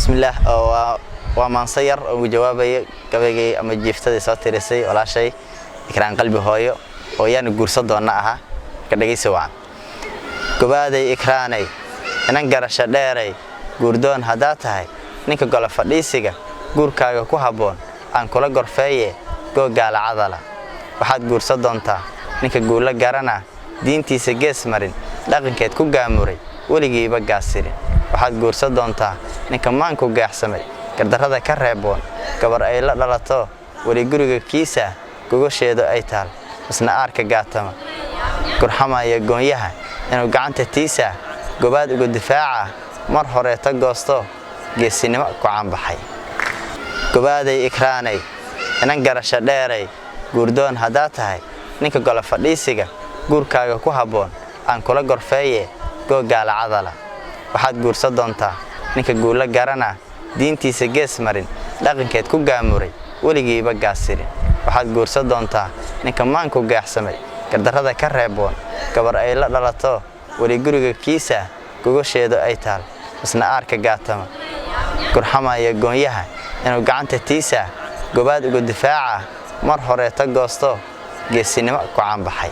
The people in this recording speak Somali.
bismillah waa maansayar oo jawaabay gabayga ama jiiftadii soo tirisay walaashay ikraan qalbi hooyo oo yaan guursan doona aha ka dhageyso waan gobaaday ikraanay inan garasho dheeray guurdoon hadaa tahay ninka gol fadhiisiga guurkaaga ku haboon aan kula gorfeeye googaala cadala waxaad guursan doontaa ninka guula garana diintiisa gees marin dhaqankeed ku gaamuray waligiiba gaasirin waxaad guursan doontaa ninka maanku gaaxsamay gardarada ka reeboon gabar ay la dhalato wali guriga kiisa gogosheedo ay taal isna aarka gaatama gurxamaya goonyaha inuu gacanta tiisa gobaad uga difaaca mar hore ta goosto geesinimo ku caanbaxay gobaaday ikraanay inan garasho dheeray guurdoon hadaa tahay ninka gol fadhiisiga guurkaaga ku haboon aan kula gorfeeye googaala cadala waxaad guursan doontaa ninka guula garana diintiisa gees marin dhaqankeed ku gaamuray waligiiba gaasirin waxaad guursan doontaa ninka maanku gaaxsamay gardarada ka reeboon gabar ay la dhalato wali guriga kiisa gogosheedo ay taal isna aarka gaatama gurxamaya goonyaha inuu gacanta tiisa gobaad uga difaaca mar hore ta goosto geesinimo ku caanbaxay